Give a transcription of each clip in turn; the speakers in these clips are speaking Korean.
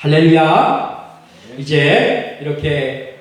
할렐루야. 이제 이렇게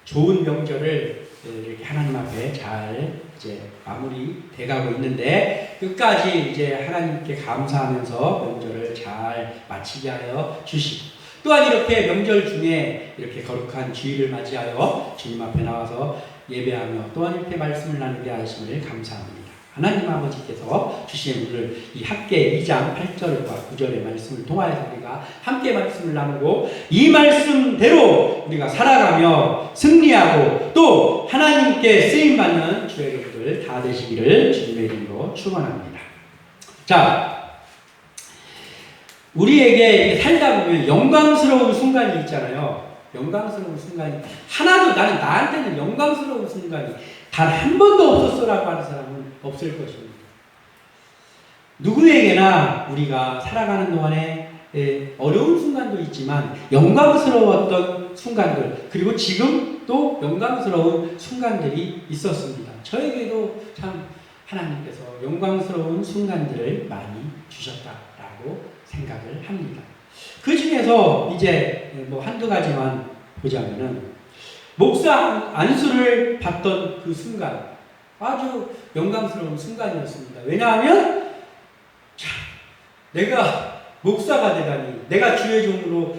좋은 명절을 이렇게 하나님 앞에 잘 이제 마무리 돼가고 있는데 끝까지 이제 하나님께 감사하면서 명절을 잘 마치게 하여 주시고 또한 이렇게 명절 중에 이렇게 거룩한 주일을 맞이하여 주님 앞에 나와서 예배하며 또한 이렇게 말씀을 나누게 하심을 감사합니다. 하나님 아버지께서 주신 오늘 이 학계 2장 8절과 9절의 말씀을 통하여서 우리가 함께 말씀을 나누고 이 말씀대로 우리가 살아가며 승리하고 또 하나님께 쓰임받는 주의 여러분들 다 되시기를 주님의 이름으로 축원합니다. 자, 우리에게 살다 보면 영광스러운 순간이 있잖아요. 영광스러운 순간이 하나도 나한테는 영광스러운 순간이 단 한 번도 없었어라고 하는 사람은 없을 것입니다. 누구에게나 우리가 살아가는 동안에 어려운 순간도 있지만 영광스러웠던 순간들 그리고 지금 또 영광스러운 순간들이 있었습니다. 저에게도 참 하나님께서 영광스러운 순간들을 많이 주셨다라고 생각을 합니다. 그 중에서 이제 뭐 한두 가지만 보자면은 목사 안수를 받던 그 순간 아주 영광스러운 순간이었습니다. 왜냐하면 참 내가 목사가 되다니 내가 주의 종으로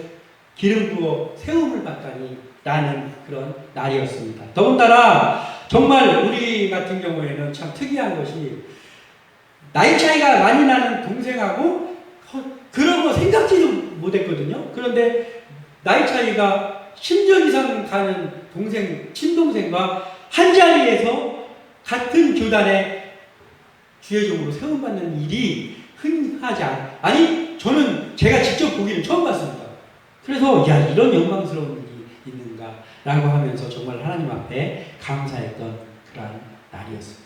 기름 부어 세움을 받다니 라는 그런 날이었습니다. 더군다나 정말 우리 같은 경우에는 참 특이한 것이 나이 차이가 많이 나는 동생하고 그런 거 생각지도 못했거든요. 그런데 나이 차이가 10년 이상 가는 친동생과 한 자리에서 같은 교단에 주의 종으로 세움받는 일이 흔하지 아니 저는 제가 직접 보기는 처음 봤습니다. 그래서 야 이런 영광스러운 일이 있는가라고 하면서 정말 하나님 앞에 감사했던 그런 날이었습니다.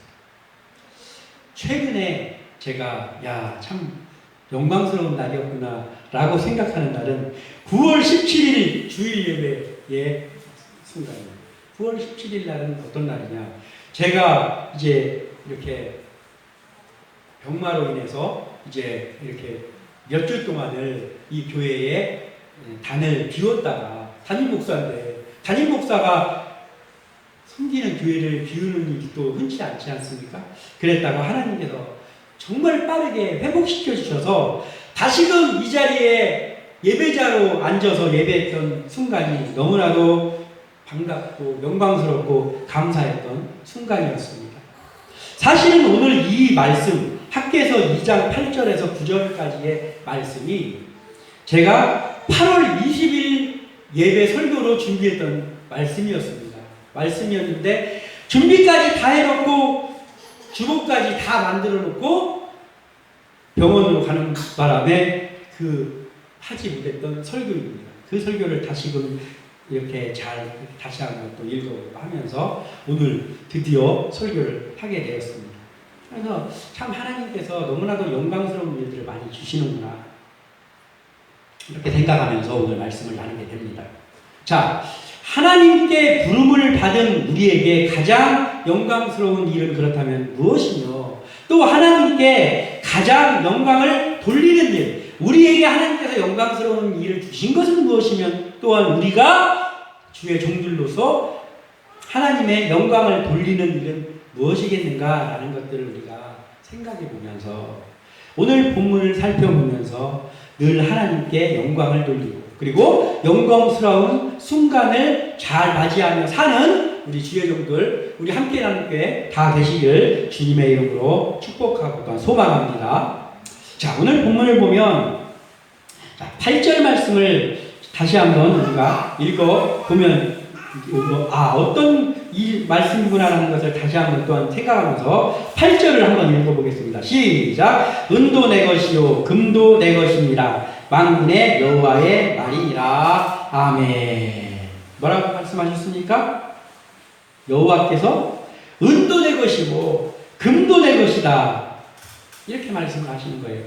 최근에 제가 야 참 영광스러운 날이었구나 라고 생각하는 날은 9월 17일 주일 예배의 순간입니다. 9월 17일 날은 어떤 날이냐? 제가 이제 이렇게 병마로 인해서 이제 이렇게 몇 주 동안을 이 교회에 단을 비웠다가 담임 목사인데 담임 목사가 섬기는 교회를 비우는 일이 또 흔치 않지 않습니까? 그랬다가 하나님께서 정말 빠르게 회복시켜 주셔서 다시금 이 자리에 예배자로 앉아서 예배했던 순간이 너무나도 반갑고 영광스럽고 감사했던 순간이었습니다. 사실은 오늘 이 말씀 학개서 2장 8절에서 9절까지의 말씀이 제가 8월 20일 예배 설교로 준비했던 말씀이었는데 준비까지 다 해놓고 주보까지 다 만들어 놓고 병원으로 가는 바람에 하지 못했던 설교입니다. 그 설교를 다시금 이렇게 잘 다시 한번 또 읽어하면서 오늘 드디어 설교를 하게 되었습니다. 그래서 참 하나님께서 너무나도 영광스러운 일들을 많이 주시는구나 이렇게 생각하면서 오늘 말씀을 나누게 됩니다. 자, 하나님께 부름을 받은 우리에게 가장 영광스러운 일은 그렇다면 무엇이며 또 하나님께 가장 영광을 돌리는 일 우리에게 하나님께서 영광스러운 일을 주신 것은 무엇이면 또한 우리가 주의 종들로서 하나님의 영광을 돌리는 일은 무엇이겠는가라는 것들을 우리가 생각해 보면서 오늘 본문을 살펴보면서 늘 하나님께 영광을 돌리고 그리고 영광스러운 순간을 잘 맞이하며 사는 우리 주의 종들 우리 함께 나누게 다 되시길 주님의 이름으로 축복하고 또한 소망합니다. 자, 오늘 본문을 보면 8절 말씀을 다시 한번 우리가 읽어보면 어떤 이 말씀이구나라는 것을 다시 한번 또한 생각하면서 8절을 한번 읽어보겠습니다. 시작! 은도 내 것이요 금도 내 것입니다. 만군의 여호와의 말이니라. 아멘. 뭐라고 말씀하셨습니까? 여호와께서 은도 내 것이고 금도 내 것이다 이렇게 말씀을 하시는 거예요.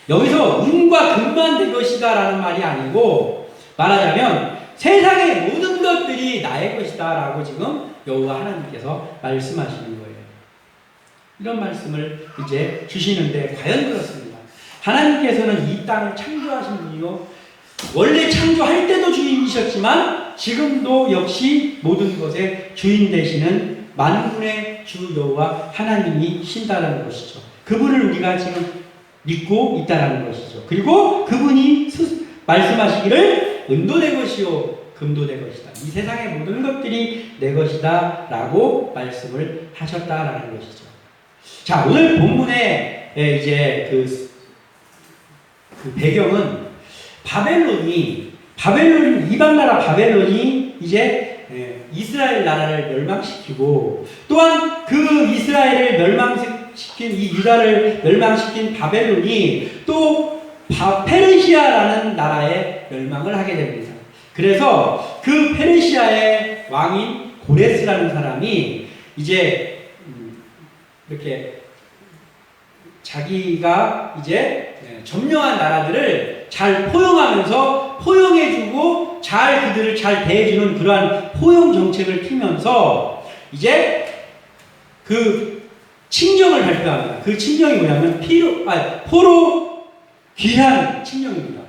여기서 은과 금만 내 것이다 라는 말이 아니고 말하자면 세상의 모든 것들이 나의 것이다 라고 지금 여호와 하나님께서 말씀하시는 거예요. 이런 말씀을 이제 주시는데 과연 그렇습니다. 하나님께서는 이 땅을 창조하신 분이요 원래 창조할 때도 주인이셨지만 지금도 역시 모든 것의 주인 되시는 만군의 주 여호와 하나님이 신다라는 것이죠. 그분을 우리가 지금 믿고 있다라는 것이죠. 그리고 그분이 말씀하시기를 은도 내 것이요 금도 내 것이다. 이 세상의 모든 것들이 내 것이다 라고 말씀을 하셨다라는 것이죠. 자, 오늘 본문의 이제 그 배경은 이방 나라 바벨론이 이제 이스라엘 나라를 멸망시키고, 또한 그 이스라엘을 멸망시킨 이 유다를 멸망시킨 바벨론이 또 페르시아라는 나라에 멸망을 하게 됩니다. 그래서 그 페르시아의 왕인 고레스라는 사람이 이제 이렇게 자기가 이제 점령한 나라들을 잘 포용하면서 포용해주고 그들을 잘 대해주는 그러한 포용 정책을 피면서 이제 그 칙령을 발표합니다. 그 칙령이 뭐냐면 포로 귀한 칙령입니다.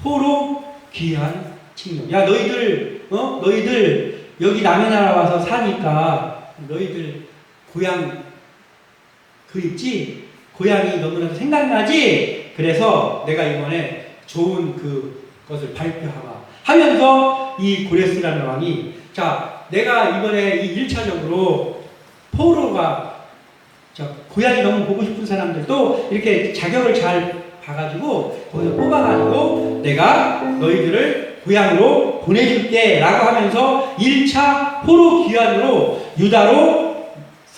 포로 귀한 칙령. 야, 너희들 여기 남의 나라 와서 사니까 너희들 고향 있지? 고향이 너무나도 생각나지? 그래서 내가 이번에 좋은 그것을 발표하마 하면서 이 고레스라는 왕이, 자, 내가 이번에 이 1차적으로 포로가 고향이 너무 보고 싶은 사람들도 이렇게 자격을 잘 봐가지고 거기서 뽑아가지고 내가 너희들을 고향으로 보내줄게 라고 하면서 1차 포로 귀환으로 유다로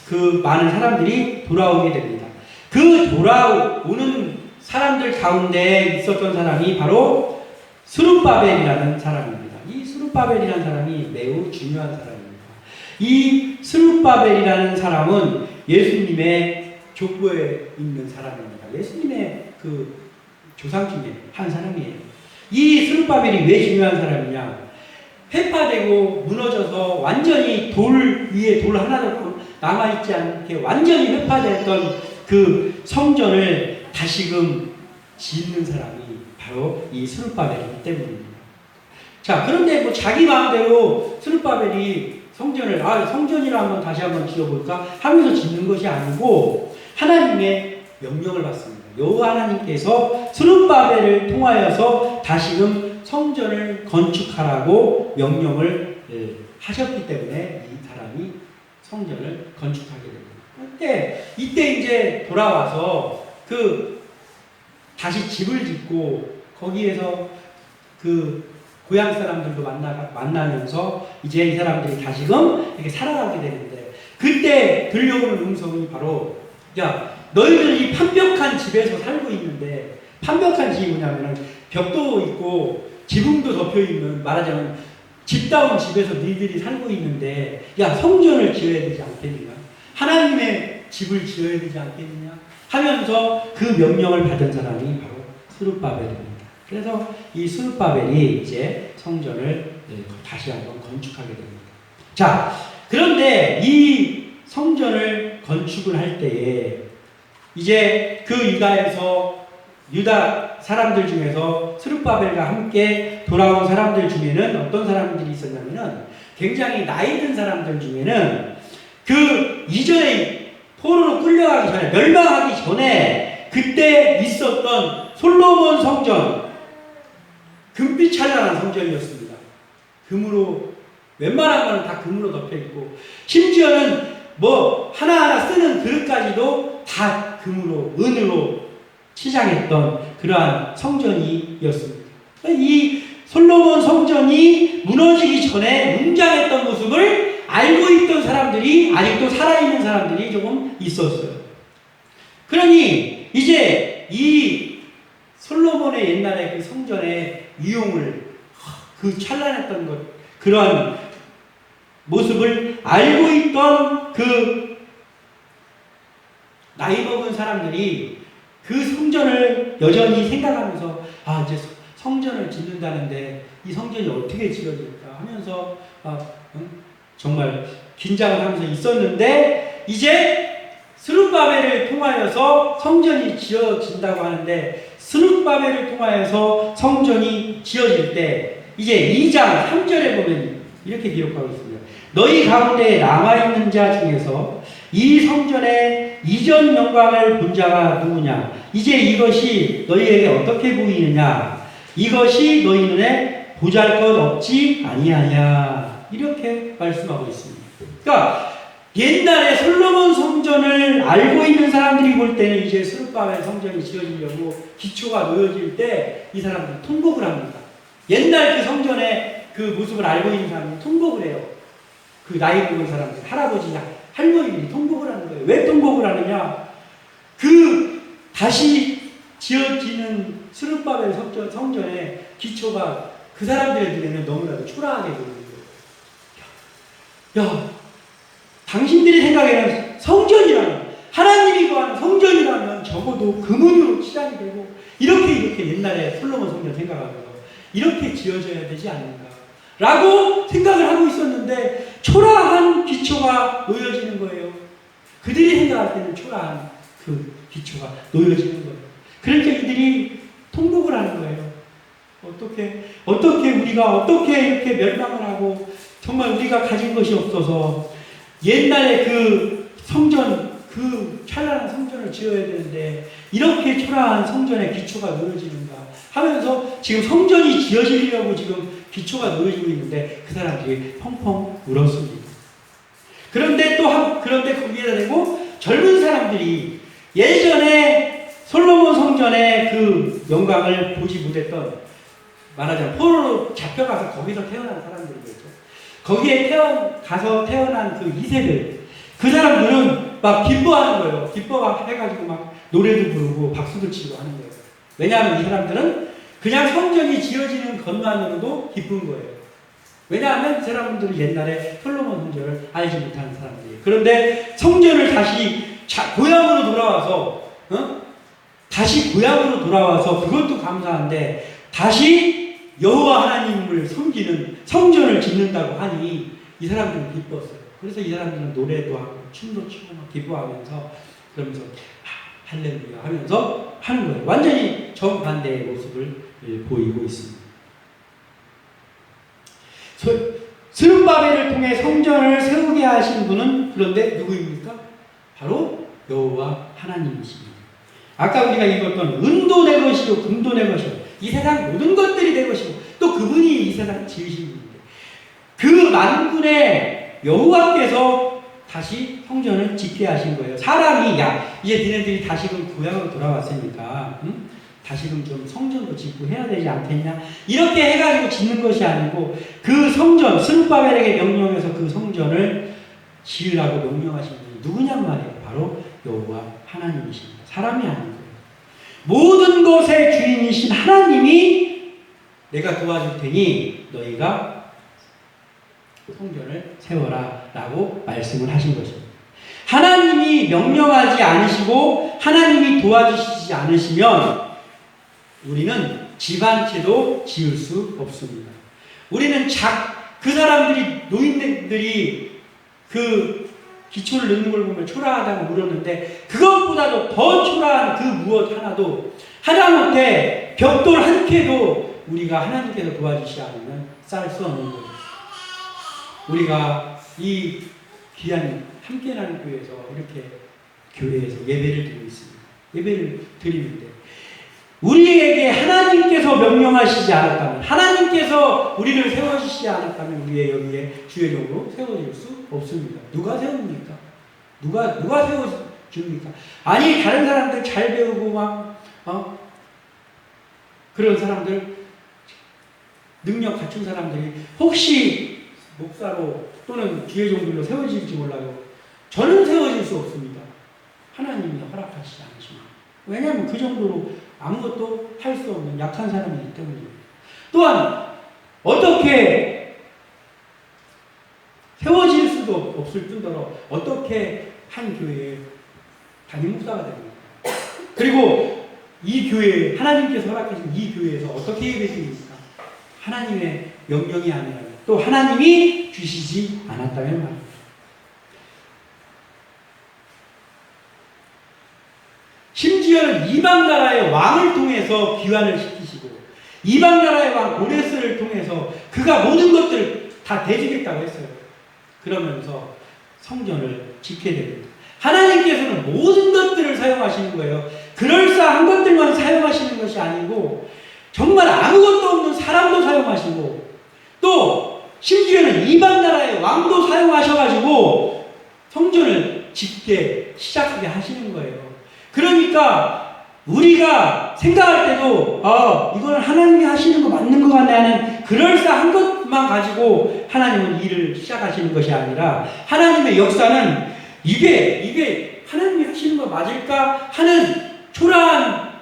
그 많은 사람들이 돌아오게 됩니다. 그 돌아오는 사람들 가운데 있었던 사람이 바로 스룹바벨이라는 사람입니다. 이 스룹바벨이라는 사람이 매우 중요한 사람입니다. 이 스룹바벨이라는 사람은 예수님의 족보에 있는 사람입니다. 예수님의 그 조상 중에 한 사람이에요. 이 스룹바벨이 왜 중요한 사람이냐? 회파되고 무너져서 완전히 돌 위에 돌 하나도 남아있지 않게 완전히 회파됐던 그 성전을 다시금 짓는 사람이 바로 이 스룹바벨이기 때문입니다. 자, 그런데 뭐 자기 마음대로 스룹바벨이 성전이라 한번 다시 한번 지어볼까 하면서 짓는 것이 아니고 하나님의 명령을 받습니다. 여호와 하나님께서 스룹바벨을 통하여서 다시금 성전을 건축하라고 명령을 하셨기 때문에 이 사람이 성전을 건축하게 됩니다. 이때 이제 돌아와서 다시 집을 짓고 거기에서 고향 사람들도 만나면서 이제 이 사람들이 다시금 이렇게 살아가게 되는데, 그때 들려오는 음성이 바로, 야, 너희들 이 판벽한 집에서 살고 있는데, 판벽한 집이 뭐냐면 벽도 있고 지붕도 덮여있는, 말하자면 집다운 집에서 너희들이 살고 있는데, 야, 성전을 지어야 되지 않겠느냐? 하나님의 집을 지어야 되지 않겠느냐? 하면서 그 명령을 받은 사람이 바로 스룹바벨입니다. 그래서 이 스룹바벨이 이제 성전을 다시 한번 건축하게 됩니다. 자, 그런데 이 성전을 건축을 할 때에 이제 그 유다 사람들 중에서 스룹바벨과 함께 돌아온 사람들 중에는 어떤 사람들이 있었냐면은, 굉장히 나이 든 사람들 중에는 그 이전에 포로로 끌려가기 전에, 멸망하기 전에 그때 있었던 솔로몬 성전, 금빛 찬란한 성전이었습니다. 금으로, 웬만한 거는 다 금으로 덮여있고, 심지어는 뭐 하나하나 쓰는 그릇까지도 다 금으로, 은으로 치장했던 그러한 성전이었습니다. 이 솔로몬 성전이 무너지기 전에 웅장했던 모습을 알고 있던 사람들이, 아직도 살아있는 사람들이 조금 있었어요. 그러니 이제 이 솔로몬의 옛날에 그 성전의 위용을, 그 찬란했던 것, 그런 모습을 알고 있던 그 나이 먹은 사람들이 그 성전을 여전히 생각하면서, 이제 성전을 짓는다는데 이 성전이 어떻게 지어질까 하면서 정말 긴장을 하면서 있었는데, 이제 스룹바벨을 통하여서 성전이 지어진다고 하는데, 스룹바벨을 통하여서 성전이 지어질 때 이제 2장 3절에 보면 이렇게 기록하고 있습니다. 너희 가운데 남아있는 자 중에서 이 성전의 이전 영광을 본 자가 누구냐? 이제 이것이 너희에게 어떻게 보이느냐? 이것이 너희 눈에 보잘것없지 아니하냐? 이렇게 말씀하고 있습니다. 그러니까 옛날에 솔로몬 성전을 알고 있는 사람들이 볼 때는 이제 스룹바벨 성전이 지어지려고 기초가 놓여질 때 이 사람들이 통곡을 합니다. 옛날 그 성전의 그 모습을 알고 있는 사람들이 통곡을 해요. 그 나이 먹은 사람들, 할아버지, 할머니들이 통곡을 하는 거예요. 왜 통곡을 하느냐? 그 다시 지어지는 스룹바벨 성전의 기초가 그 사람들의 눈에는 너무나도 초라하게 보이는 거예요. 야, 당신들이 생각에는 성전이라면, 하나님이 구하는 성전이라면 적어도 금은으로 치장이 되고 이렇게 옛날에 솔로몬 성전 생각하면서 이렇게 지어져야 되지 않는가 라고 생각을 하고 있었는데, 초라한 기초가 놓여지는 거예요. 그들이 생각할 때는 초라한 그 기초가 놓여지는 거예요. 그러니까 이들이 통곡을 하는 거예요. 어떻게 우리가 어떻게 이렇게 멸망을 하고 정말 우리가 가진 것이 없어서 옛날에 그 성전, 그 찬란한 성전을 지어야 되는데 이렇게 초라한 성전의 기초가 놓여지는가 하면서 지금 성전이 지어지려고 지금 기초가 놓여지고 있는데 그 사람들이 펑펑 울었습니다. 그런데 그런데 거기에다 대고 젊은 사람들이 예전에 솔로몬 성전의 그 영광을 보지 못했던, 말하자면 포로로 잡혀가서 거기서 태어난 사람들이겠죠. 거기에 가서 태어난 그 2세들, 그 사람들은 막 기뻐하는 거예요. 기뻐해가지고 막 노래도 부르고 박수도 치고 하는 거예요. 왜냐하면 이 사람들은 그냥 성전이 지어지는 것만으로도 기쁜 거예요. 왜냐하면 이 사람들은 옛날에 솔로몬 성전을 알지 못하는 사람들이에요. 그런데 성전을 다시 고향으로 돌아와서, 다시 고향으로 돌아와서 그것도 감사한데 다시 여호와 하나님을 섬기는 성전을 짓는다고 하니 이 사람들은 기뻤어요. 그래서 이 사람들은 노래도 하고 춤도 추고 막 기뻐하면서 그러면서 할렐루야 하면서 하는 거예요. 완전히 정반대의 모습을 보이고 있습니다. 스룹바벨을 통해 성전을 세우게 하신 분은 그런데 누구입니까? 바로 여호와 하나님이십니다. 아까 우리가 읽었던 은도 내 것이요 금도 내 것이요 이 세상 모든 것들이 내 것이고 또 그분이 이 세상을 지으신 분인데 그 만군의 여호와께서 다시 성전을 짓게 하신 거예요. 사람이 이제 니네들이 다시금 고향으로 돌아왔으니까 다시금 좀 성전도 짓고 해야 되지 않겠냐 이렇게 해가지고 짓는 것이 아니고 그 성전, 스룹바벨에게 명령해서 그 성전을 지으라고 명령하신 분이 누구냔 말이에요. 바로 여호와 하나님이십니다. 사람이 아닌 거예요. 모든 것의 주인이신 하나님이 내가 도와줄 테니 너희가 성전을 세워라 라고 말씀을 하신 것입니다. 하나님이 명령하지 않으시고 하나님이 도와주시지 않으시면 우리는 집 한 채도 지을 수 없습니다. 우리는 그 사람들이, 노인들이 그 기초를 넣는 걸 보면 초라하다고 물었는데 그것보다도 더 초라한 그 무엇 하나도 하다못해 벽돌 한 켜도 우리가 하나님께서 도와주시지 않으면 쌓을 수 없는 거예요. 우리가 이 귀한 함께나는 교회에서 이렇게 교회에서 예배를 드리고 있습니다. 예배를 드리는데 우리에게 하나님께서 명령하시지 않았다면, 하나님께서 우리를 세워주시지 않았다면 우리의 여기에 주의적으로 세워질 수 없습니다. 누가 세웁니까? 누가 세워줍니까? 아니 다른 사람들 잘 배우고 막 그런 사람들, 능력 갖춘 사람들이 혹시 목사로 또는 기회종들로 세워질지 몰라요. 저는 세워질 수 없습니다. 하나님이 허락하시지 않으시면. 왜냐하면 그 정도로 아무것도 할 수 없는 약한 사람이기 때문입니다. 또한 어떻게 세워질 수도 없을 뿐더러 어떻게 한 교회에 담임 목사가 됩니까? 그리고 이 교회, 하나님께서 허락하신 이 교회에서 어떻게 예배드립니까? 하나님의 명령이 아니라면, 또 하나님이 주시지 않았다면 말입니다. 이방 나라의 왕을 통해서 귀환을 시키시고 이방 나라의 왕 고레스를 통해서 그가 모든 것들을 다 대주겠다고 했어요. 그러면서 성전을 짓게 됩니다. 하나님께서는 모든 것들을 사용하시는 거예요. 그럴싸한 것들만 사용하시는 것이 아니고 정말 아무것도 없는 사람도 사용하시고 또 심지어는 이방 나라의 왕도 사용하셔가지고 성전을 짓게 시작하게 하시는 거예요. 그러니까 우리가 생각할 때도 이거는 하나님이 하시는 거 맞는 것 같네 하는 그럴싸한 것만 가지고 하나님은 일을 시작하시는 것이 아니라 하나님의 역사는 이게 하나님이 하시는 거 맞을까 하는 초라한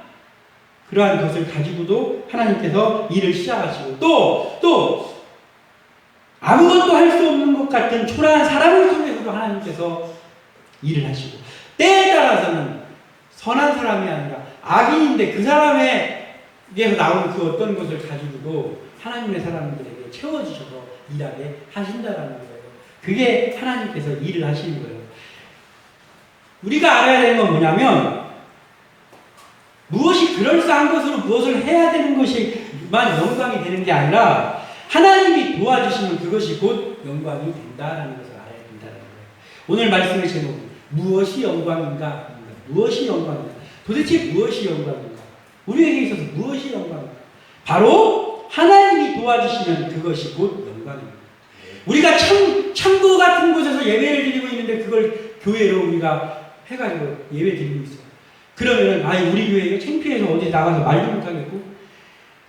그러한 것을 가지고도 하나님께서 일을 시작하시고 또 아무것도 할 수 없는 것 같은 초라한 사람을 통해서도 하나님께서 일을 하시고 때에 따라서는 선한 사람이 아니라 악인인데 그 사람에게서 나오는 그 어떤 것을 가지고도 하나님의 사람들에게 채워주셔서 일하게 하신다라는 거예요. 그게 하나님께서 일을 하시는 거예요. 우리가 알아야 되는 건 뭐냐면 무엇이 그럴싸한 것으로 무엇을 해야 되는 것이만 영광이 되는 게 아니라 하나님이 도와주시면 그것이 곧 영광이 된다라는 것을 알아야 된다는 거예요. 오늘 말씀의 제목은 무엇이 영광인가? 무엇이 영광인가? 도대체 무엇이 영광인가? 우리에게 있어서 무엇이 영광인가? 바로 하나님이 도와주시면 그것이 곧 영광입니다. 우리가 창고 같은 곳에서 예배를 드리고 있는데 그걸 교회로 우리가 해가지고 예배 드리고 있어요. 그러면은 우리 교회가 창피해서 어디 나가서 말도 못하겠고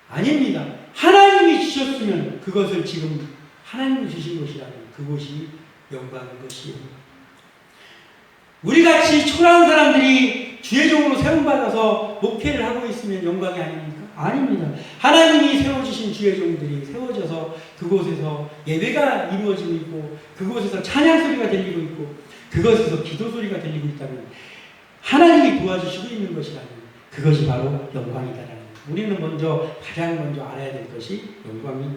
아닙니다. 하나님이 주셨으면 그것을 지금 하나님이 주신 것이라면 그것이 영광인 것이에요. 우리같이 초라한 사람들이 주의 종으로 세움받아서 목회를 하고 있으면 영광이 아닙니까? 아닙니다. 하나님이 세워주신 주의 종들이 세워져서 그곳에서 예배가 이루어지고 있고 그곳에서 찬양 소리가 들리고 있고 그것에서 기도 소리가 들리고 있다면 하나님이 도와주시고 있는 것이라면 그것이 바로 영광이다라는 거예요. 우리는 가장 먼저 알아야 될 것이 영광이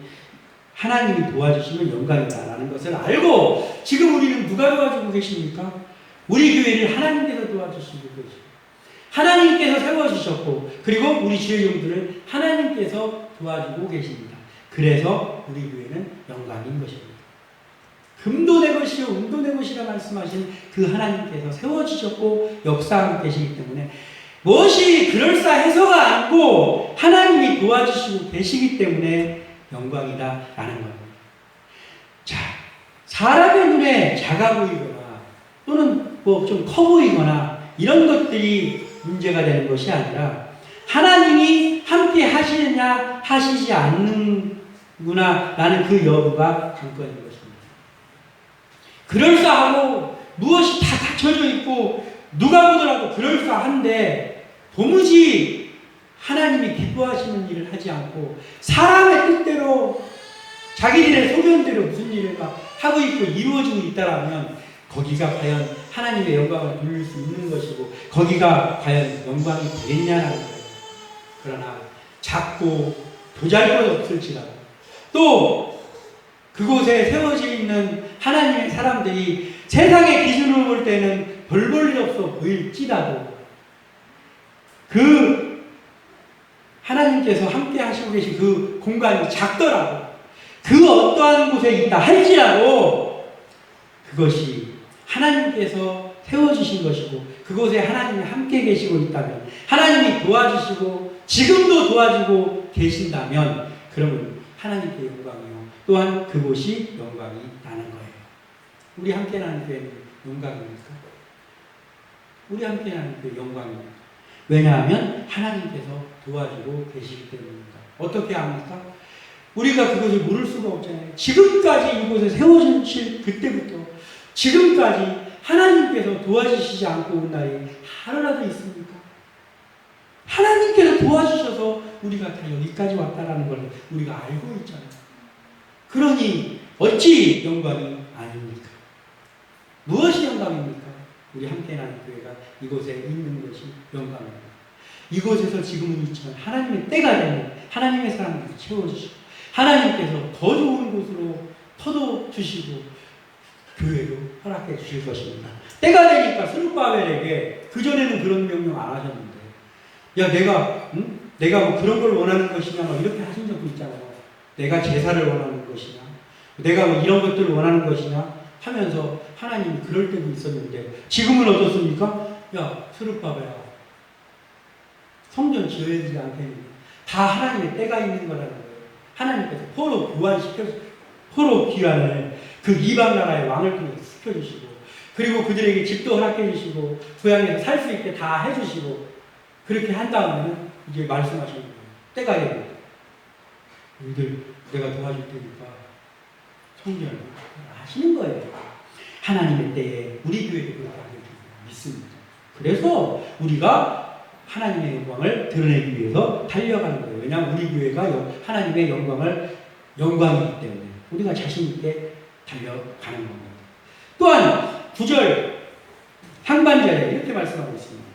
하나님이 도와주시면 영광이다라는 것을 알고 지금 우리는 누가 도와주고 계십니까? 우리 교회를 하나님께서 도와주시고 계십니다. 하나님께서 세워주셨고 그리고 우리 주의 종들을 하나님께서 도와주고 계십니다. 그래서 우리 교회는 영광인 것입니다. 금도 내 것이요 은도 내 것이라 말씀하신 그 하나님께서 세워주셨고 역사하고 계시기 때문에 무엇이 그럴싸해서가 아니고 하나님이 도와주시고 계시기 때문에 영광이다라는 겁니다. 자, 사람의 눈에 작아 보이거나 또는 좀 커 보이거나 이런 것들이 문제가 되는 것이 아니라 하나님이 함께 하시느냐 하시지 않는구나 라는 그 여부가 관건인 것입니다. 그럴싸하고 무엇이 다 갖춰져 있고 누가 보더라도 그럴싸한데 도무지 하나님이 기뻐하시는 일을 하지 않고 사람의 뜻대로 자기들의 소견대로 무슨 일을 하고 있고 이루어지고 있다라면 거기가 과연 하나님의 영광을 돌릴 수 있는 것이고 거기가 과연 영광이 되겠냐라는 거예요. 그러나 작고 보잘것없을지라도 또 그곳에 세워져 있는 하나님의 사람들이 세상의 기준으로 볼 때는 별 볼 일 없어 보일지라도 그 하나님께서 함께 하시고 계신 그 공간이 작더라도 그 어떠한 곳에 있다 할지라도 그것이 하나님께서 세워주신 것이고 그곳에 하나님이 함께 계시고 있다면 하나님이 도와주시고 지금도 도와주고 계신다면 그러면 하나님께 영광이요 또한 그곳이 영광이 나는 거예요. 우리 함께 나는 교회는 영광입니까? 우리 함께 나는 교회 영광입니다. 왜냐하면 하나님께서 도와주고 계시기 때문입니다. 어떻게 합니까? 우리가 그것을 모를 수가 없잖아요. 지금까지 이곳에 세워진 그때부터 지금까지 하나님께서 도와주시지 않고 온 날이 하루라도 있습니까? 하나님께서 도와주셔서 우리가 다 여기까지 왔다라는 걸 우리가 알고 있잖아요. 그러니 어찌 영광이 아닙니까? 무엇이 영광입니까? 우리 함께 나는 교회가 이곳에 있는 것이 영광입니다. 이곳에서 지금은 있지만 하나님의 때가 되면 하나님의 사람들을 채워주시고 하나님께서 더 좋은 곳으로 터도 주시고 교회로 허락해 주실 것입니다. 때가 되니까 스룹바벨에게 그전에는 그런 명령 안 하셨는데 야, 내가 뭐 그런 걸 원하는 것이냐, 뭐 이렇게 하신 적도 있잖아요. 내가 제사를 원하는 것이냐, 내가 뭐 이런 것들을 원하는 것이냐 하면서 하나님이 그럴 때도 있었는데, 지금은 어떻습니까? 야, 스룹바벨아, 성전 지어야 되지 않겠니? 다 하나님의 때가 있는 거라는 거예요. 하나님께서 포로 포로 귀환을 그 이방 나라의 왕을 통해 시켜주시고, 그리고 그들에게 집도 허락해 주시고, 고향에서 살 수 있게 다 해주시고, 그렇게 한 다음에는 이제 말씀하시는 거예요. 때가 되고, 너희들 내가 도와줄 테니까 성전을 하시는 거예요. 하나님의 때에 우리 교회도 그렇게 하길 믿습니다. 그래서 우리가 하나님의 영광을 드러내기 위해서 달려가는 거예요. 왜냐하면 우리 교회가 하나님의 영광이기 때문에 우리가 자신 있게 달려가는 겁니다. 또한 9절 상반절에 이렇게 말씀하고 있습니다.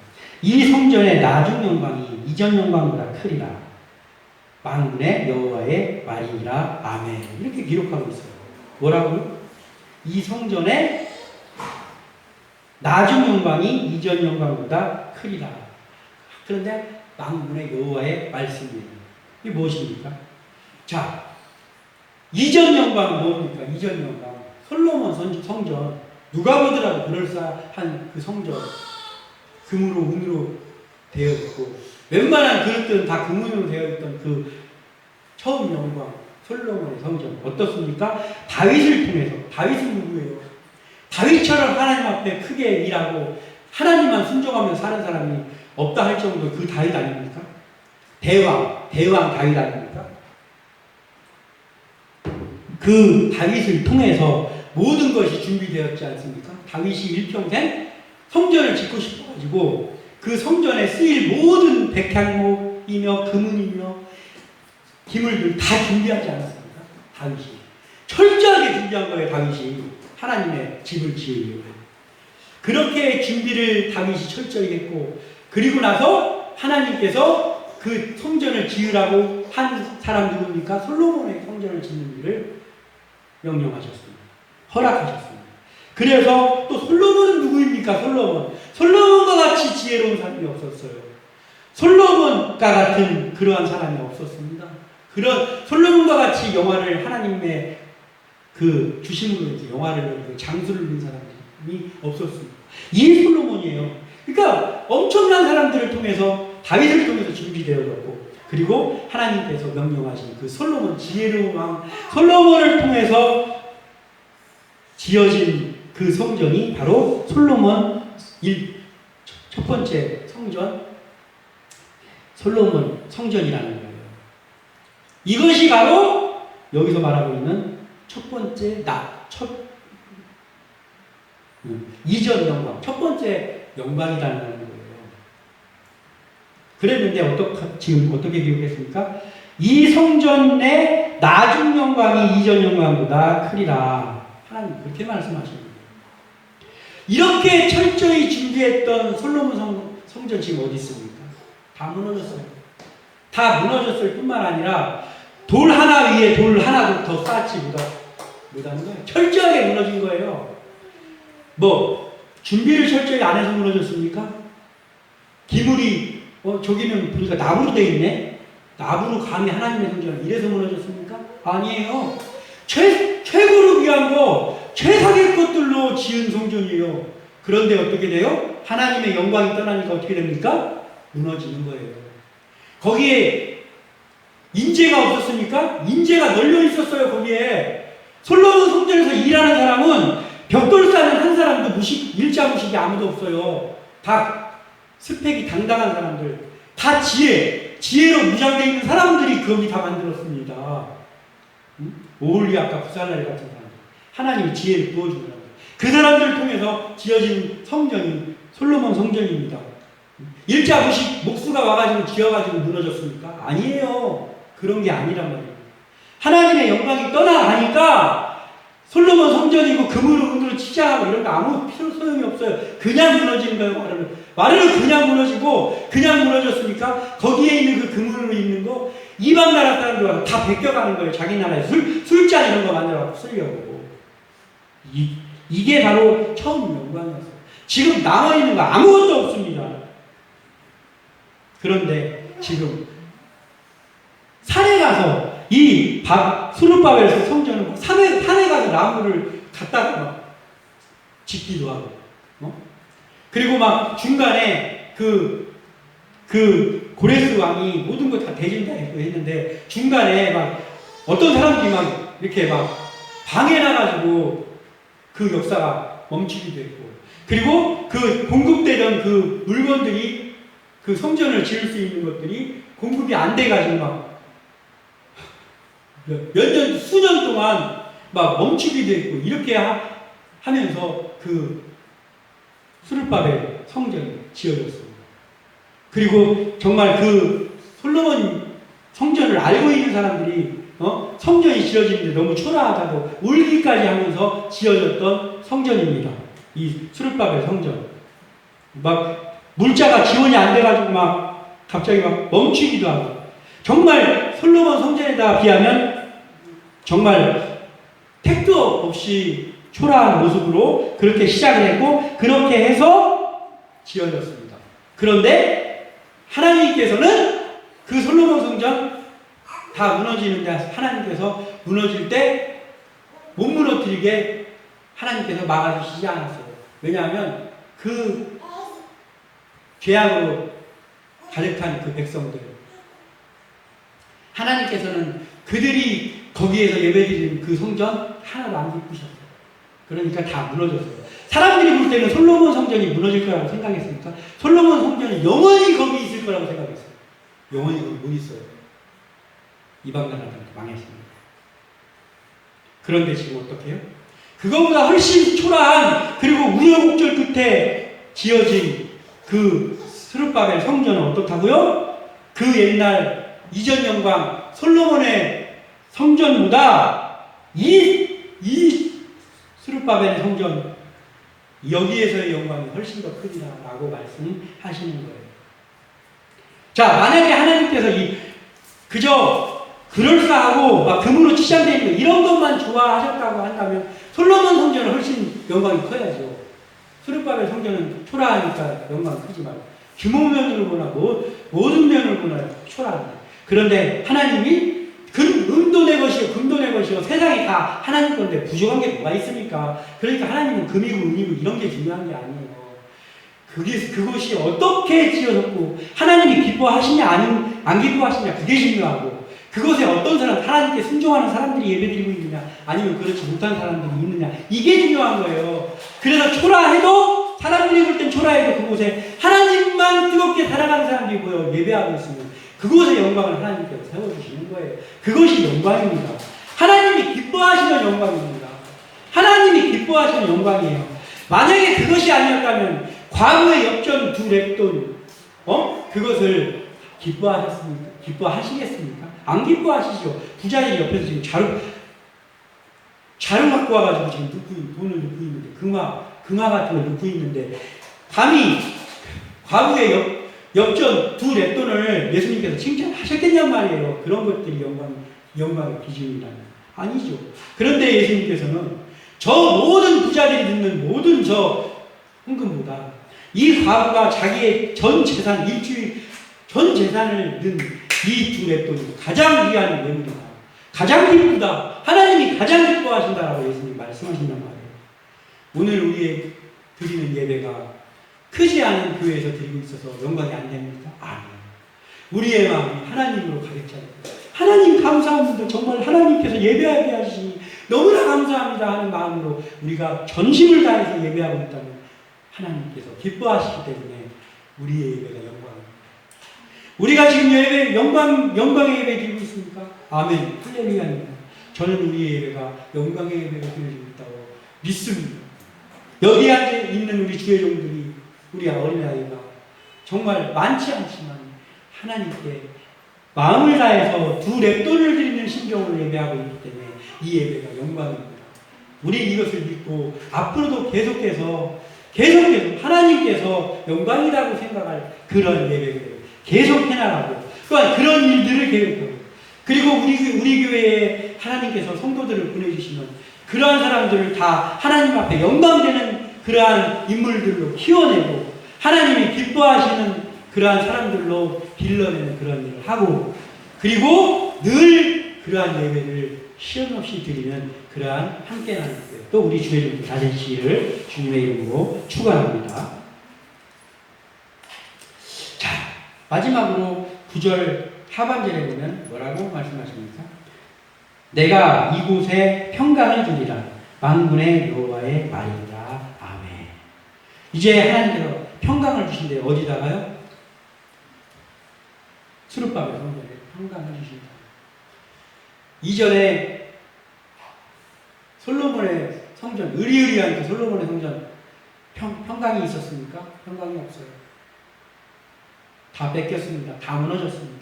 이 성전의 나중 영광이 이전 영광보다 크리라. 만군의 여호와의 말이니라. 아멘. 이렇게 기록하고 있어요. 뭐라고요? 이 성전의 나중 영광이 이전 영광보다 크리라. 그런데 만군의 여호와의 말씀이에요. 이게 무엇입니까? 자, 이전 영광은 뭡니까? 이전 영광. 솔로몬 성전. 누가 보더라도 그럴싸한 그 성전. 금으로 은으로 되어 있고, 웬만한 그릇들은 다 금으로 되어 있던 그 처음 영광, 솔로몬의 성전. 어떻습니까? 다윗을 통해서. 다윗은 누구예요? 다윗처럼 하나님 앞에 크게 일하고 하나님만 순종하며 사는 사람이 없다 할 정도 그 다윗 아닙니까? 대왕 다윗 아닙니까? 그 다윗을 통해서 모든 것이 준비되었지 않습니까? 다윗이 일평생 성전을 짓고 싶어가지고 그 성전에 쓰일 모든 백향목이며 금은이며 기물들 다 준비하지 않았습니까? 다윗이 철저하게 준비한 거예요. 다윗이 하나님의 집을 지으려고. 그렇게 준비를 다윗이 철저히 했고, 그리고 나서 하나님께서 그 성전을 지으라고 한 사람 누굽니까? 솔로몬의 성전을 짓는 일을 명령하셨습니다. 허락하셨습니다. 그래서 또 솔로몬은 누구입니까? 솔로몬과 같이 지혜로운 사람이 없었어요. 솔로몬과 같은 그러한 사람이 없었습니다. 그런 솔로몬과 같이 영화를 하나님의 그 주심으로 이제 영화를 장수를 누린 사람이 없었습니다. 이 솔로몬이에요. 그러니까 엄청난 사람들을 통해서 다윗을 통해서 준비되어졌고, 그리고 하나님께서 명령하신 그 솔로몬 지혜로운 왕 솔로몬을 통해서 지어진 그 성전이 바로 솔로몬 첫 번째 성전 솔로몬 성전이라는 거예요. 이것이 바로 여기서 말하고 있는 첫 번째 이전 영광, 첫 번째 영광이라는 거예요. 그랬는데 지금 어떻게 기록했습니까? 이 성전의 나중 영광이 이전 영광보다 크리라. 하나님 그렇게 말씀하십니다. 이렇게 철저히 준비했던 솔로몬 성전 지금 어디 있습니까? 다 무너졌어요. 다 무너졌을 뿐만 아니라 돌 하나 위에 돌 하나도 더 쌓지 못하는 거예요. 철저하게 무너진 거예요. 뭐 준비를 철저히 안 해서 무너졌습니까? 기물이 저기는 보니까 나무로 돼 있네. 나무로 감히 하나님의 성전을 이래서 무너졌습니까? 아니에요. 최고로 귀한 거, 최상의 것들로 지은 성전이에요. 그런데 어떻게 돼요? 하나님의 영광이 떠나니까 어떻게 됩니까? 무너지는 거예요. 거기에 인재가 없었습니까? 인재가 널려 있었어요. 거기에 솔로몬 성전에서 일하는 사람은 벽돌 싸는 한 사람도 일자무식이 아무도 없어요. 다 스펙이 당당한 사람들, 다 지혜로 무장되어 있는 사람들이 거기 다 만들었습니다. 오홀리아과 부살라리 같은 사람들, 하나님이 지혜를 부어주는 사람들, 그 사람들을 통해서 지어진 성전이 솔로몬 성전입니다. 일자무식 목수가 와가지고 지어가지고 무너졌습니까? 아니에요. 그런 게 아니란 말이에요. 하나님의 영광이 떠나가니까 솔로몬 성전이고 금으로 은으로 치장하고 이런 거 아무 소용이 없어요. 그냥 무너지는 거예요. 말은 그냥 무너지고, 그냥 무너졌으니까 거기에 있는 그 금으로 있는 거 이방 나라 사람들 다 베껴가는 거예요. 자기 나라에 술잔 이런 거 만들어갖고 쓰려고. 이게 바로 처음 영광이었어요. 지금 남아있는 거 아무것도 없습니다. 그런데 지금 산에 가서 이 스룹바벨 성전은 산에 가서 나무를 갖다가 막 짓기도 하고, 그리고 막 중간에 그 고레스 왕이 모든 걸 다 대진다 했는데 중간에 막 어떤 사람들이 막 이렇게 막 방해나가지고 그 역사가 멈추기도 했고, 그리고 그 공급되던 그 물건들이 그 성전을 지을 수 있는 것들이 공급이 안 돼가지고 막 몇 년, 수년 동안 막 멈추기도 했고, 이렇게 하면서 그 스룹바벨 성전이 지어졌습니다. 그리고 정말 그 솔로몬 성전을 알고 있는 사람들이 성전이 지어지는데 너무 초라하다고 울기까지 하면서 지어졌던 성전입니다. 이 스룹바벨 성전. 막 물자가 지원이 안 돼가지고 막 갑자기 막 멈추기도 하고, 정말 솔로몬 성전에다 비하면 정말 택도 없이 초라한 모습으로 그렇게 시작을 했고, 그렇게 해서 지어졌습니다. 그런데 하나님께서는 그 솔로몬 성전 다 무너지는데, 하나님께서 무너질 때 못 무너뜨리게 하나님께서 막아주시지 않았어요. 왜냐하면 그 죄악으로 가득한 그 백성들, 하나님께서는 그들이 거기에서 예배드리는 그 성전 하나도 안 기쁘셨어요. 그러니까 다 무너졌어요. 사람들이 볼 때는 솔로몬 성전이 무너질 거라고 생각했으니까 솔로몬 성전이 영원히 거기 있을 거라고 생각했어요. 영원히 거기 못 있어요. 이방 나라들한테 망했습니다. 그런데 지금 어떻게 해요? 그거보다 훨씬 초라한, 그리고 우여곡절 끝에 지어진 그 스룹바벨 성전은 어떻다고요? 그 옛날 이전 영광 솔로몬의 성전보다 이 스룹바벨의 성전, 여기에서의 영광이 훨씬 더 크리라고 말씀하시는 거예요. 자, 만약에 하나님께서 그저 그럴싸하고 막 금으로 치장되어 있는 이런 것만 좋아하셨다고 한다면 솔로몬 성전은 훨씬 영광이 커야죠. 스룹바벨 성전은 초라하니까 영광이 크지만 규모면으로 보나 모든 면으로 보나 초라합니다. 그런데 하나님이 은도 내 것이요 금도 내 것이요, 세상이 다 하나님 건데 부족한 게 뭐가 있습니까? 그러니까 하나님은 금이고 은이고 이런 게 중요한 게 아니에요. 그것이 어떻게 지어졌고 하나님이 기뻐하시냐 안 기뻐하시냐, 그게 중요하고, 그것에 어떤 사람, 하나님께 순종하는 사람들이 예배드리고 있느냐 아니면 그렇지 못한 사람들이 있느냐, 이게 중요한 거예요. 그래서 초라해도, 사람들이 볼 땐 초라해도 그곳에 하나님만 뜨겁게 사랑하는 사람들이 모여 예배하고 있으면 그곳의 영광을 하나님께서 세워주시는 거예요. 그것이 영광입니다. 하나님이 기뻐하시는 영광입니다. 하나님이 기뻐하시는 영광이에요. 만약에 그것이 아니었다면 과거의 역전 두 랩돈, 그것을 기뻐하셨습니까? 기뻐하시겠습니까? 안 기뻐하시죠. 부자들이 옆에서 지금 자루 갖고 와가지고 지금 돈을 넣고 있는데, 금화 같은 걸 넣고 있는데, 감히 과거의 역전 두 랩돈을 예수님께서 칭찬하셨겠냔 말이에요. 그런 것들이 영광의 기준이라면 아니죠. 그런데 예수님께서는 저 모든 부자들이 듣는 모든 저 헌금보다 이 과부가 자기의 전 재산, 일주일 전 재산을 넣은 이 두 랩돈이 가장 귀한 예물이다, 가장 기쁘다, 하나님이 가장 기뻐하신다라고 예수님이 말씀하신단 말이에요. 오늘 우리의 드리는 예배가 크지 않은 교회에서 드리고 있어서 영광이 안 됩니까? 아니에요. 우리의 마음이 하나님으로 가득 차 있고, 하나님 감사합니다, 정말 하나님께서 예배하게 하시니 너무나 감사합니다 하는 마음으로 우리가 전심을 다해서 예배하고 있다면 하나님께서 기뻐하시기 때문에 우리의 예배가 영광입니다. 우리가 지금 영광의 예배 드리고 있습니까? 아멘, 할렐루야입니다. 저는 우리의 예배가 영광의 예배가 드려지고 있다고 믿습니다. 여기 앉아 있는 우리 주의 종들이, 우리 어린아이가 정말 많지 않지만 하나님께 마음을 다해서 두 랩돈을 드리는 심정으로 예배하고 있기 때문에 이 예배가 영광입니다. 우리 이것을 믿고 앞으로도 계속해서 하나님께서 영광이라고 생각할 그런 예배를 계속 해나가고, 또한 그런 일들을 계획하고, 그리고 우리 교회에 하나님께서 성도들을 보내주시면 그러한 사람들을 다 하나님 앞에 영광되는 그러한 인물들로 키워내고, 하나님이 기뻐하시는 그러한 사람들로 빌려내는 그런 일을 하고, 그리고 늘 그러한 예배를 시험 없이 드리는 그러한 함께 나누는 거예요. 또 우리 주의 이름으로 다되시기를 주님의 이름으로 축원합니다. 자, 마지막으로 9절 하반절에 보면 뭐라고 말씀하십니까? 내가 이곳에 평강을 주리라. 만군의 여호와의 말이다. 아멘. 이제 하나님께서 평강을 주신대요. 어디다가요? 수르바벨 성전에 평강을 주신다. 이전에 솔로몬의 성전, 으리으리한 그 솔로몬의 성전 평강이 있었습니까? 평강이 없어요. 다 뺏겼습니다. 다 무너졌습니다.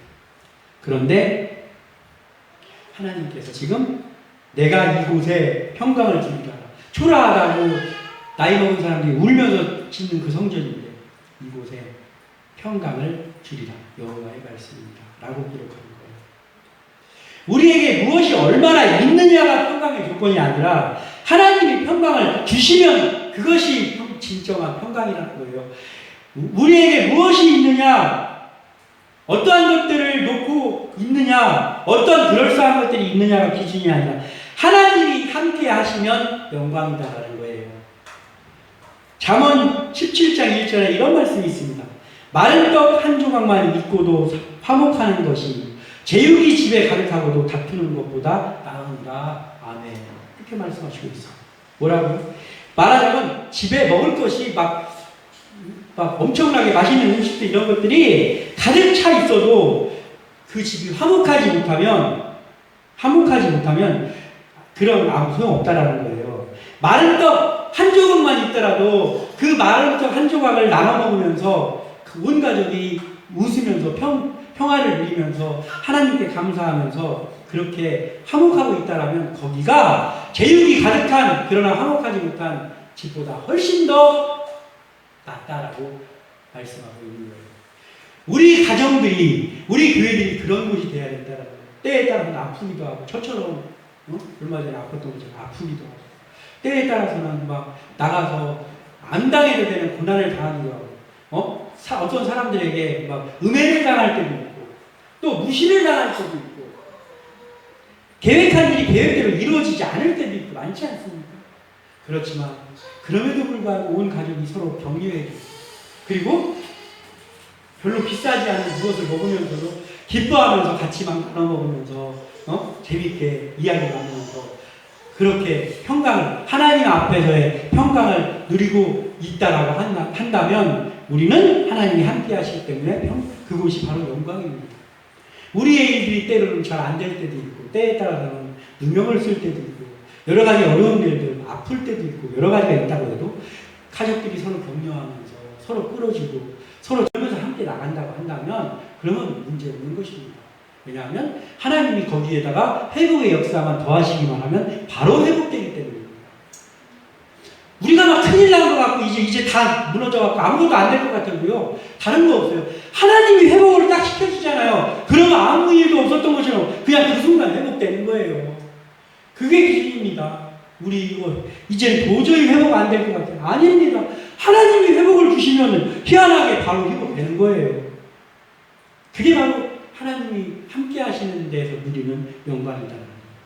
그런데 하나님께서 지금 내가 이곳에 평강을 주리라. 초라하다고 나이 먹은 사람들이 울면서 짓는 그 성전인데 이곳에 평강을 주리라. 여호와의 말씀입니다. 라고 기록하는 거예요. 우리에게 무엇이 얼마나 있느냐가 평강의 조건이 아니라 하나님이 평강을 주시면 그것이 진정한 평강이라는 거예요. 우리에게 무엇이 있느냐, 어떠한 것들을 놓고 있느냐, 어떤 그럴싸한 것들이 있느냐가 기준이 아니라 하나님이 함께 하시면 영광이다라는 거예요. 잠언 17장 1절에 이런 말씀이 있습니다. 마른 떡 한 조각만 있고도 화목하는 것이 제육이 집에 가득하고도 다투는 것보다 나으니라. 아멘. 이렇게 말씀하시고 있어요. 뭐라고요? 말하자면 집에 먹을 것이 막 엄청나게 맛있는 음식들 이런 것들이 가득 차 있어도 그 집이 화목하지 못하면 그런 아무 소용없다라는 거예요. 마른 떡 한 조각만 있더라도 그 마른 떡 한 조각을 나눠 먹으면서 온 가족이 웃으면서 평화를 누리면서 하나님께 감사하면서 그렇게 화목하고 있다라면 거기가 제육이 가득한 그러나 화목하지 못한 집보다 훨씬 더 낫다라고 말씀하고 있는 거예요. 우리 가정들이, 우리 교회들이 그런 곳이 돼야 된다라는 거예요. 때에 따라서는 아프기도 하고, 저처럼 얼마 전에 아팠던 것처럼 아프기도 하고, 때에 따라서는 막 나가서 안 당해도 되는 고난을 당하기도 하고, 어떤 사람들에게 막 음해를 당할 때도 있고, 또 무시를 당할 때도 있고, 계획한 일이 계획대로 이루어지지 않을 때도 있고, 많지 않습니까? 그렇지만 그럼에도 불구하고 온 가족이 서로 격려해주고, 그리고 별로 비싸지 않은 무엇을 먹으면서도 기뻐하면서 같이 막 나눠 먹으면서 재밌게 이야기 나누면서 그렇게 평강을, 하나님 앞에서의 평강을 누리고 있다라고 한다면 우리는 하나님이 함께 하시기 때문에 그곳이 바로 영광입니다. 우리의 일들이 때로는 잘 안 될 때도 있고, 때에 따라서는 누명을 쓸 때도 있고, 여러 가지 어려운 일들, 아플 때도 있고, 여러 가지가 있다고 해도 가족들이 서로 격려하면서 서로 끌어주고 서로 들면서 함께 나간다고 한다면 그러면 문제 없는 것입니다. 왜냐하면 하나님이 거기에다가 회복의 역사만 더하시기만 하면 바로 회복되기 때문입니다. 우리가 막 큰일 난 것 같고 이제 다 무너져 갖고 아무것도 안 될 것 같아도요, 다른 거 없어요. 하나님이 회복을 딱 시켜주잖아요. 그러면 아무 일도 없었던 것처럼 그냥 그 순간 회복되는 거예요. 그게 기준입니다. 우리 이거 이제 도저히 회복 안 될 것 같아요. 아닙니다. 하나님이 회복을 주시면 희한하게 바로 회복되는 거예요. 그게 바로 하나님이 함께 하시는 데서 누리는 영광이다.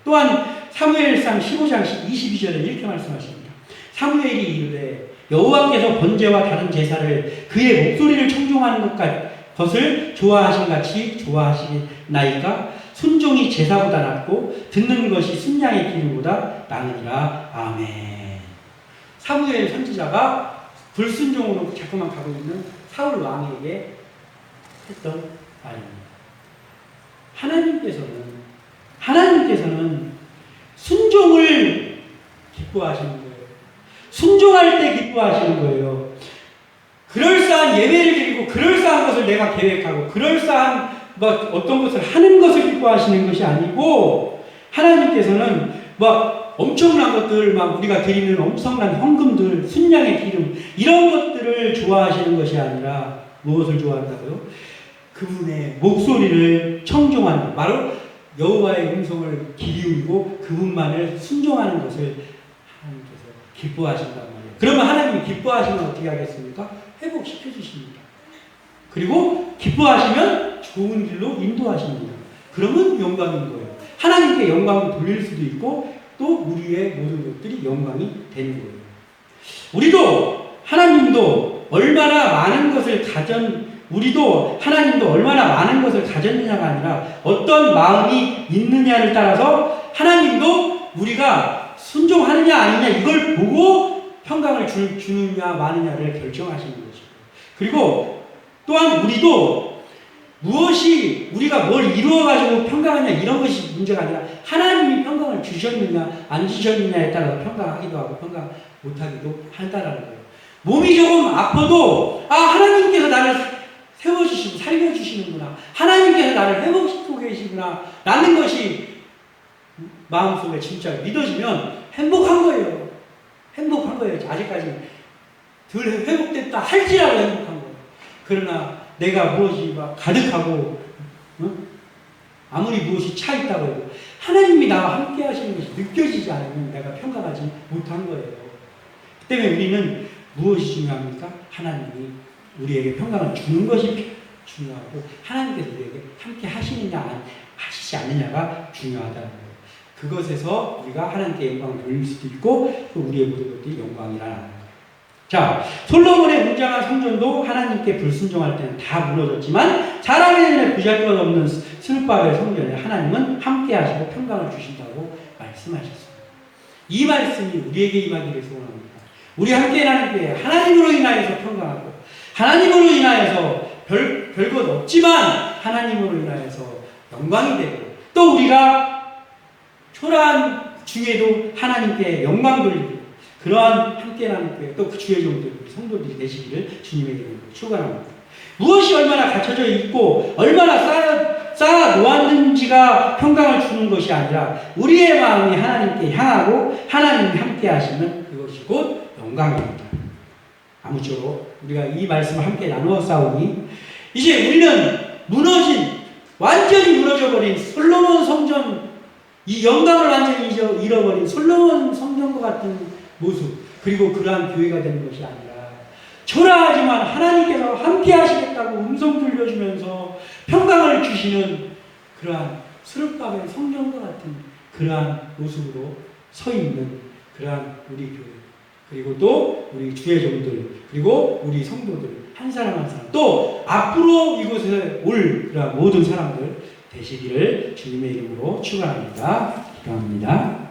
또한 사무엘상 15장 22절에 이렇게 말씀하십니다. 사무엘이 이르되 여호와께서 번제와 다른 제사를 그의 목소리를 청종하는 것을 좋아하신 같이 좋아하시나이까? 순종이 제사보다 낫고 듣는 것이 순양의 기름보다 나으니라. 아멘. 사무엘 선지자가 불순종으로 자꾸만 가고 있는 사울 왕에게 했던 말입니다. 하나님께서는 순종을 기뻐하시는 거예요. 순종할 때 기뻐하시는 거예요. 그럴싸한 예배를 드리고 그럴싸한 것을 내가 계획하고 그럴싸한 어떤 것을 하는 것을 기뻐하시는 것이 아니고, 하나님께서는 엄청난 것들, 우리가 드리는 엄청난 헌금들, 순양의 기름, 이런 것들을 좋아하시는 것이 아니라 무엇을 좋아한다고요? 그분의 목소리를 청종하는, 바로 여호와의 음성을 기리우고 그분만을 순종하는 것을 하나님께서 기뻐하신단 말이에요. 그러면 하나님이 기뻐하시면 어떻게 하겠습니까? 회복시켜 주십니다. 그리고 기뻐하시면 좋은 길로 인도하십니다. 그러면 영광인 거예요. 하나님께 영광을 돌릴 수도 있고 또 우리의 모든 것들이 영광이 되는 거예요. 우리도 하나님도 얼마나 많은 것을 가졌느냐가 아니라 어떤 마음이 있느냐를 따라서 하나님도 우리가 순종하느냐 아니냐 이걸 보고 평강을 주느냐 마느냐를 결정하시는 것이고, 그리고 또한 우리도 무엇이 우리가 뭘 이루어가지고 평강하냐 이런 것이 문제가 아니라 하나님이 평강을 주셨느냐 안 주셨느냐에 따라서 평강하기도 하고 평강 못하기도 한다라는 거예요. 몸이 조금 아파도 하나님께서 나를 세워주시고 살려주시는구나, 하나님께서 나를 회복시키고 계시구나 라는 것이 마음속에 진짜 믿어지면 행복한 거예요. 행복한 거예요. 아직까지 덜 회복됐다 할지라도 행복한 거예요. 그러나 내가 무엇이 막 가득하고 아무리 무엇이 차 있다고 해도 하나님이 나와 함께 하시는 것이 느껴지지 않으면 내가 평강하지 못한 거예요. 그 때문에 우리는 무엇이 중요합니까? 하나님이 우리에게 평강을 주는 것이 중요하고 하나님께서 우리에게 함께 하시느냐 하시지 않느냐가 중요하다는 거예요. 그것에서 우리가 하나님께 영광을 돌릴 수도 있고 또 우리의 모든 것들이 영광이라는 거예요. 자, 솔로몬의 웅장한 성전도 하나님께 불순종할 때는 다 무너졌지만 사람의 눈에 보잘것없는 스룹바벨 성전에 하나님은 함께 하시고 평강을 주신다고 말씀하셨습니다. 이 말씀이 우리에게 임하기를 소원합니다. 우리 함께 일하는 교회 하나님으로 인하여서 평강하고 하나님으로 인하여서 별것 없지만 하나님으로 인하여서 영광이 되고 또 우리가 초라한 중에도 하나님께 영광 돌리고 그러한 함께라는 교회 또 그 주의 종들 성도들이 되시기를 주님의 이름으로 축원합니다. 무엇이 얼마나 갖춰져 있고 얼마나 쌓아 놓았는지가 평강을 주는 것이 아니라 우리의 마음이 하나님께 향하고 하나님이 함께 하시는 그것이 곧 영광입니다. 아무쪼록 우리가 이 말씀을 함께 나누어 싸우니 이제 우리는 완전히 무너져버린 솔로몬 성전, 이 영광을 완전히 잃어버린 솔로몬 성전과 같은 모습, 그리고 그러한 교회가 되는 것이 아니라 초라하지만 하나님께서 함께 하시겠다고 음성 들려주면서 평강을 주시는 그러한 스룹바벨 성전과 같은 그러한 모습으로 서 있는 그러한 우리 교회, 그리고 또 우리 주의 종들, 그리고 우리 성도들 한 사람 한 사람, 또 앞으로 이곳에 올 그러한 모든 사람들 되시기를 주님의 이름으로 축원합니다. 기도합니다.